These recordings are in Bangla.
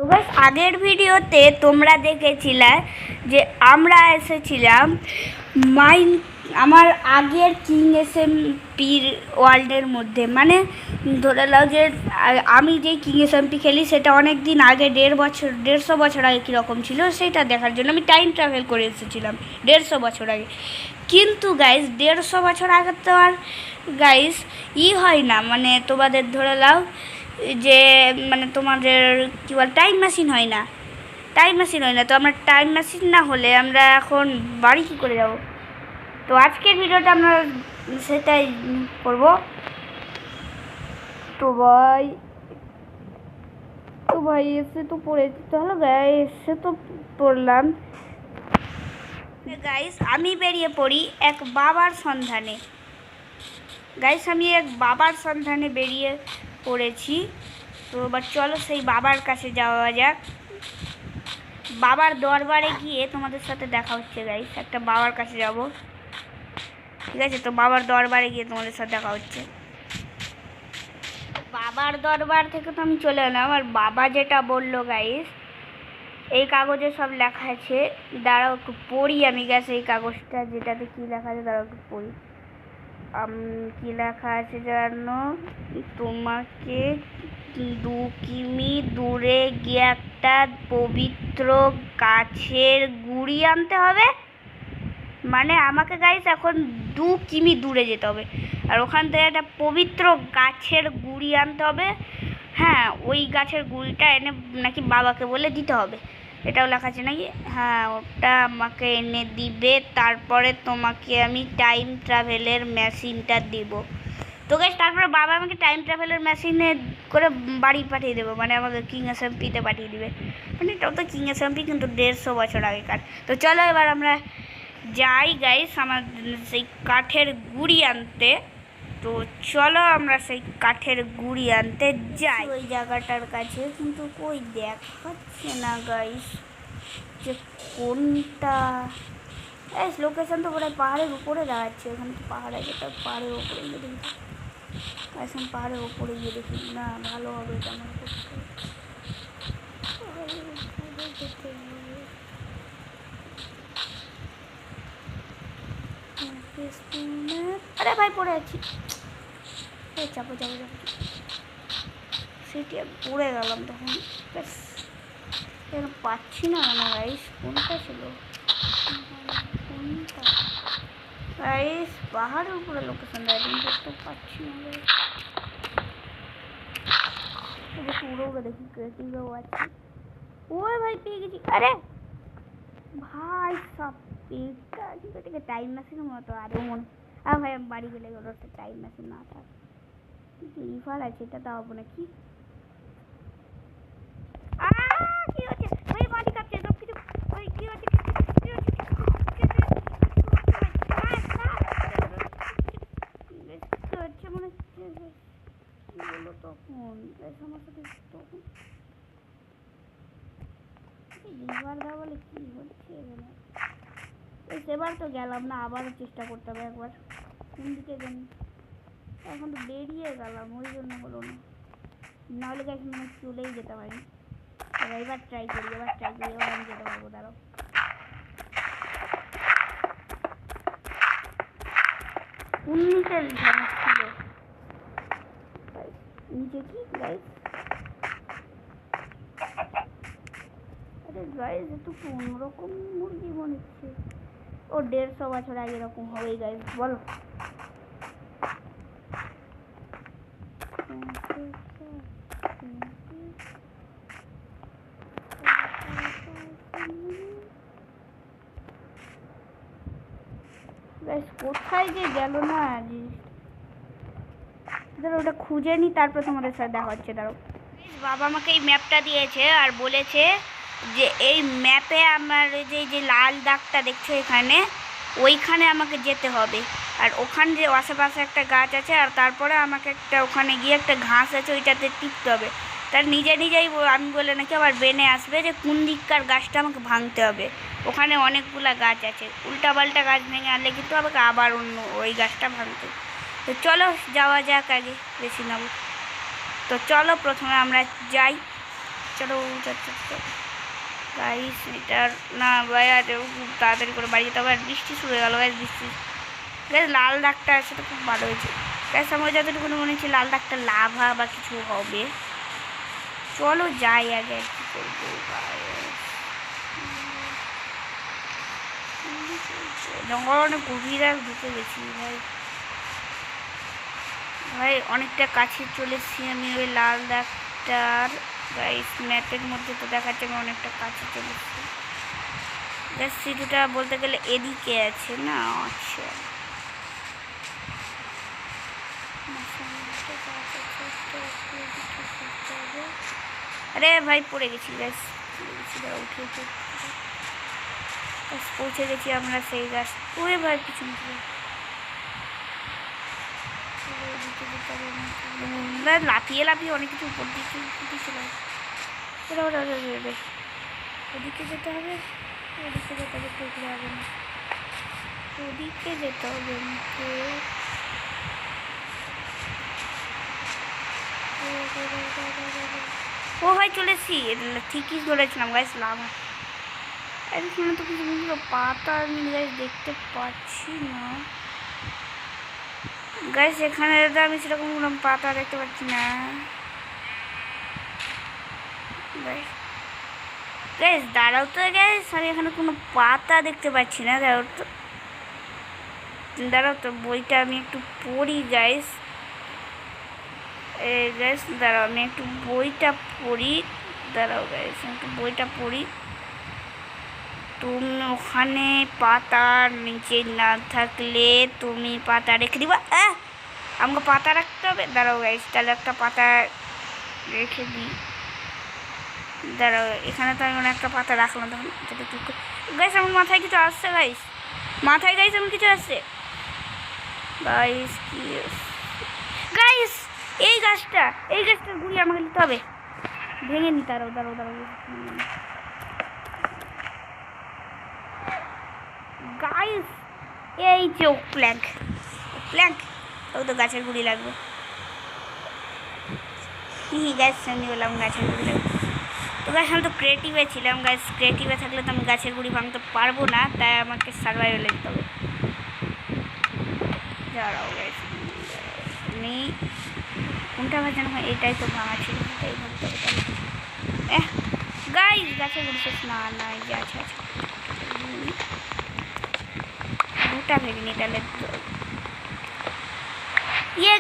গাইস আগের ভিডিওতে তোমরা দেখেছিলে যে আমরা এসেছিলাম মাইন আমার আগের কিং এসএমপির ওয়ার্ল্ডের মধ্যে, মানে ধরে নাও যে আমি যেই কিং এসএমপি খেলি সেটা অনেক দিন আগে 150 বছর আগে কীরকম ছিল সেটা দেখার জন্য আমি টাইম ট্রাভেল করে এসেছিলাম 150 বছর আগে। কিন্তু গাইস 150 বছর আগে তো আর গাইস হয় না, মানে তোমাদের ধরে নাও যে মানে তোমাদের কী বল টাইম মেশিন হয় না, তো আমরা টাইম মেশিন না হলে আমরা এখন বাড়ি কী করে যাব। তো আজকের ভিডিওটা আমরা সেটাই করব। তো ভাই এসে তো পড়েছি, তাহলে গাই এসে তো পড়লাম। গাইস আমি বেরিয়ে পড়ি এক বাবার সন্ধানে। বেরিয়ে পড়েছি। তো এবার চলো সেই বাবার কাছে যাওয়া যাক। বাবার দরবারে গিয়ে তোমাদের সাথে দেখা হচ্ছে গাইস। একটা বাবার কাছে যাব, ঠিক আছে? তো বাবার দরবারে গিয়ে তোমাদের সাথে দেখা হচ্ছে। বাবার দরবার থেকে তো আমি চলে এলাম, আর বাবা যেটা বললো গাইস, এই কাগজে সব লেখা আছে। দাঁড়াও একটু পড়ি আমি গাইস এই কাগজটা, যেটাতে কী লেখা আছে দাঁড়াও একটু পড়ি। কি লেখা আছে জানো? তোমাকে 2 কিমি দূরে গিয়ে একটা পবিত্র গাছের গুঁড়ি আনতে হবে। মানে আমাকে গাইস এখন 2 কিমি দূরে যেতে হবে, আর ওখান থেকে একটা পবিত্র গাছের গুঁড়ি আনতে হবে। হ্যাঁ, ওই গাছের গুঁড়িটা এনে নাকি বাবাকে বলে দিতে হবে, এটাও লেখা আছে নাকি। হ্যাঁ, ওটা আমাকে এনে দিবে, তারপরে তোমাকে আমি টাইম ট্রাভেলের মেশিনটা দিব। তো গাইস তারপরে বাবা আমাকে টাইম ট্রাভেলের মেশিনে করে বাড়ি পাঠিয়ে দেবো, মানে আমাকে কিং এসএমপিতে পাঠিয়ে দিবে। মানে এটাও তো কিং এসএমপি, কিন্তু 150 বছর আগেকার। তো চলো এবার আমরা যাই গাইস আমার সেই কাঠের গুঁড়ি আনতে। তো চলো আমরা সেই কাঠের গুঁড়ি আনতে যাই ওই জায়গাটার কাছে, কিন্তু কই দেখাচ্ছে না গাইস যে কোনটা। এই লোকেশন তো পুরো পাহাড়ের উপরে দাঁড়াচ্ছে, ওখানে তো পাহাড় আছে, তার পাহাড়ের উপরে গিয়ে দেখি। এখন পাহাড়ের উপরে গিয়ে দেখি না, ভালো হবে এটা আমার পক্ষে। আরে ভাই পড়ে আছি, চাপো সেটি পড়ে গেলাম তখন। ব্যাস পাচ্ছি না গাইস, কোনটা ছিল কোনটা গাইস? পাহাড়ের উপরে লোকেশন দেয় কিন্তু তো পাচ্ছি না গাইস। পুরো দেখি ক্রিয়েটিভও আছে। ওই ভাই পেয়ে গেছি। আরে ভাই সব পেয়ে টাইম মেশিনের মতো আরও মনে। আর ভাই আমি বাড়ি গেলে ওর একটা টাইম মেশিন না থাক, লিভার আছে, এটা তো হবো না কি। কি হচ্ছে ভাই? মাটি কাটছে সব কিছু। ভাই কি হচ্ছে? মনে হচ্ছে কি বলো তখন আমার সাথে তখন লিভার দেওয়া বলে কি হচ্ছে এখানে। সেবার তো গেলাম না, আবারও চেষ্টা করতে হবে একবার। কোন দিকে জানি, এখন তো বেরিয়ে গেলাম, ওই জন্য হলো না, নাহলে গাইস মানে চলেই যেতে পারি। এবার ট্রাই করি, এবার আমি যেতে পারবো। দাঁড়াও, কোন নিচে ছিল নিচে কি গাইস? আরে গাইস একটু অন্যরকম মুরগি মনে হচ্ছে। ও 150 বছর আগে এরকম হবেই গাইস, বলো। কোথায় যে গেল না ওটা খুঁজে নি, তারপর তোমাদের সাথে দেখা হচ্ছে। দাঁড়াও, বাবা আমাকে এই ম্যাপটা দিয়েছে আর বলেছে যে এই ম্যাপে আমার যে লাল দাগটা দেখছো এখানে, ওইখানে আমাকে যেতে হবে। আর ওখানে যে আশেপাশে একটা গাছ আছে, আর তারপরে আমাকে একটা ওখানে গিয়ে একটা ঘাস আছে, ওইটাতে টিপতে হবে। তার নিজেই আমি বলে নাকি আবার বেনে আসবে যে কোন দিককার গাছটা আমাকে ভাঙতে হবে। ওখানে অনেকগুলা গাছ আছে, উল্টাপাল্টা গাছ ভেঙে আনলে কিন্তু আমাকে আবার অন্য ওই গাছটা ভাঙতে। তো চলো যাওয়া যাক, আগে বেশি নেব। তো চলো প্রথমে আমরা যাই চলো গাইস এটার না ভাই আর খুব তাড়াতাড়ি করে বাড়ি যেতে হবে। আর বৃষ্টি শুরু হয়ে গেল গাইস, বৃষ্টি গাইস। লাল দাগটা সেটা খুব ভালো হয়েছে গাইস। আমার যতটুকু মনে হচ্ছে লাল দাগটা লাভা বা কিছু হবে। চলো যাই আগে কি করবো জঙ্গল অনেক গভীর আর ঢুকে গেছি ভাই। ভাই অনেকটা কাছে চলে এসেছি আমি ওই লাল দাগটার গাইস। ম্যাপের মধ্যে তো দেখাচ্ছে আমি অনেকটা কাছে চলে এসেছি গাইস। সিটুটা বলতে গেলে এদিকে আছে না? আচ্ছা আরে ভাই পড়ে গেছি গাইস, উঠে উঠে পৌঁছে গেছি আমরা সেই গাছ। ওই ভাই পিছন লাফিয়ে লাফিয়ে অনেক কিছু উপর দিকে চলে ওদিকে যেতে হবে, ওদিকে যেতে হবে, টুকরে হবে না, ওদিকে যেতে হবে আমাকে। ও ভাই চলে এসছি, ঠিকই ধরেছিলাম গাছ। লাভ এখানে তো কিছু পাতা আমি গাছ দেখতে পাচ্ছি না গাছ। এখানে আমি সেরকম কোনো পাতা দেখতে পাচ্ছি না গাইস। দাঁড়াও তো গাইস, আমি এখানে কোনো পাতা দেখতে পাচ্ছি না। দাঁড়াও তো বইটা আমি একটু পড়ি গাইস। গাইস দাঁড়াও আমি একটু বইটা পড়ি। দাঁড়াও গাইস একটু বইটা পড়ি। তুমি ওখানে পাতার নিচে না থাকলে তুমি পাতা রেখে দিবা। আমাকে পাতা রাখতে হবে। দাঁড়াও গাইস তাহলে একটা পাতা রেখে দিই। দাঁড়াও এখানে তো আমি একটা পাতা রাখলাম তখন। গাইস আমার মাথায় কিছু আসছে গাইস, মাথায় গাইস আমার কিছু আসছে গাইস। কি গাইস এই গাছটার গুড়ি আমাকে নিতে হবে, ভেঙে নি। দাঁড়াও দাঁড়াও দাঁড়াও গাইস, এই যে প্ল্যাঙ্ক ও তো গাছের গুড়ি লাগবে। গাছ আমি বললাম গাছের গুড়ি লাগবে। তো গাছ আমি তো ক্রিয়েটিভে ছিলাম গাছ। ক্রিয়েটিভে থাকলে তো আমি গাছের গুড়ি ভাঙতে পারবো না, তাই আমাকে সার্ভাইভালে যেতে হবে। দাঁড়াও গাছ আমি কোনটা ভাজানো হয়, এটাই তো ভাঙা ছিল, এটাই ভাঙতে হবে। গাইস গাছের গুড়ি শেষ না এই যে আচ্ছা দুটা ভেঙে নি তাহলে।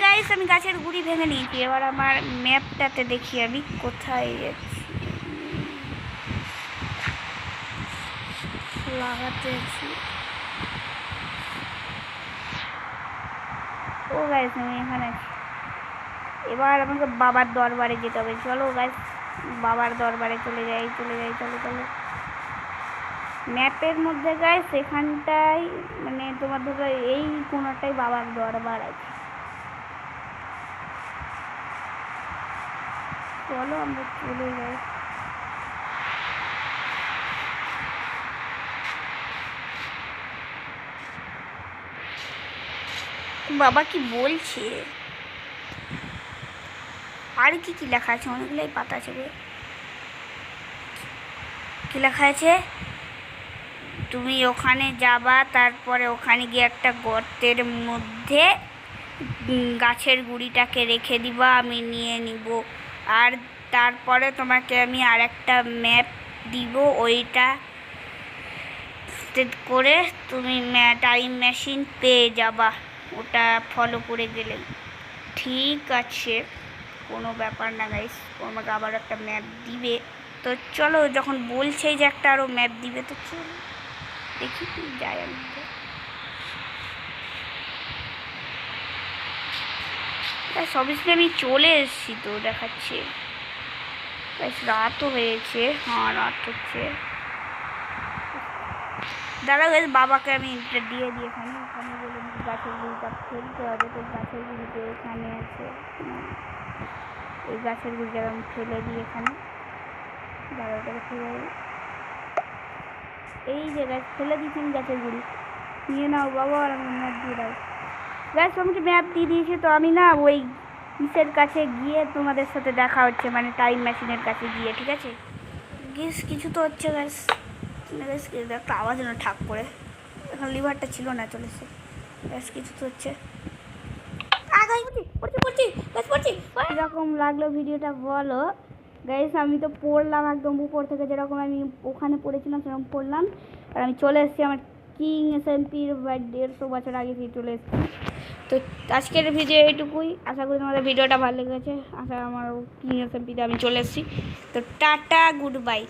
গাইস আমি গাছের গুড়ি ভেঙে নিয়েছি। এবার আমার ম্যাপটাতে দেখি আমি কোথায় যাচ্ছি। লাগাতে আছি। ও গাইস আমি এখানে আছি। এবার আমাকে বাবার দরবারে যেতে হবে। চলো গাইস বাবার দরবারে চলে যাই চলো। ম্যাপের মধ্যে গাইস এখানটায় মানে তোমার ধরো এই কোনটাই বাবার দরবার আছে। চলো আমরা চলে যাই। বাবা কি বলছে, আর কি লেখা আছে? অনেকগুলোই পাতা আছে। কি লেখা আছে? তুমি ওখানে যাবা, তারপরে ওখানে গিয়ে একটা গর্তের মধ্যে গাছের গুঁড়িটাকে রেখে দিবা, আমি নিয়ে নিব। আর তারপরে তোমাকে আমি আর একটা ম্যাপ দিব, ওইটা করে তুমি টাইম মেশিন পেয়ে যাবা, ওটা ফলো করে গেলে। ঠিক আছে কোনো ব্যাপার না গাইস, আমাকে আবার একটা ম্যাপ দিবে। তো চলো যখন বলছে যে একটা আরও ম্যাপ দিবে তো চলো দেখি কি যায়। আমি সবসময় আমি চলে এসেছি তো দেখাচ্ছে। রাতও হয়েছে, রাত হচ্ছে। দাঁড়া গাইস বাবাকে আমি দিয়ে ওখানে বলে গাছের গুঁড়িটা ফেলতে হবে। তো গাছের গুঁড়িতে এখানে আছে, এই গাছের গুঁড়িটা আমি ফেলে দিই এখানে। দাঁড়াটাকে ফেলে এই যে গাছ ফেলে দিয়েছি আমি গাছের গুঁড়ি। নিয়ে নাও বাবা, আর আমি ম্যাপ দিয়ে দাও। গাছ আমাকে ম্যাপ দিয়ে দিয়েছে। তো আমি না ওই কিসের কাছে গিয়ে তোমাদের সাথে দেখা হচ্ছে, মানে টাইম মেশিনের কাছে গিয়ে, ঠিক আছে গ্যাস কিছু তো হচ্ছে গ্যাস। গ্যাস একটা আওয়াজ না ঠাক করে, এখন লিভারটা ছিল না, চলেছে গ্যাস কিছু তো হচ্ছে। এরকম লাগলো ভিডিওটা বলো গাইস। আমি তো পড়লাম একদম উপর থেকে, যেরকম আমি ওখানে পড়েছিলাম সেরকম পড়লাম, আর আমি চলে এসেছি আমার কিং এসএমপির 150 বছর আগে থেকে চলে এসেছি। তো আজকের ভিডিও এইটুকুই, আশা করি তোমাদের ভিডিওটা ভালো লেগেছে। আশা আমার কিং এসএমপিতে আমি চলে এসেছি। তো টাটা, গুড বাই।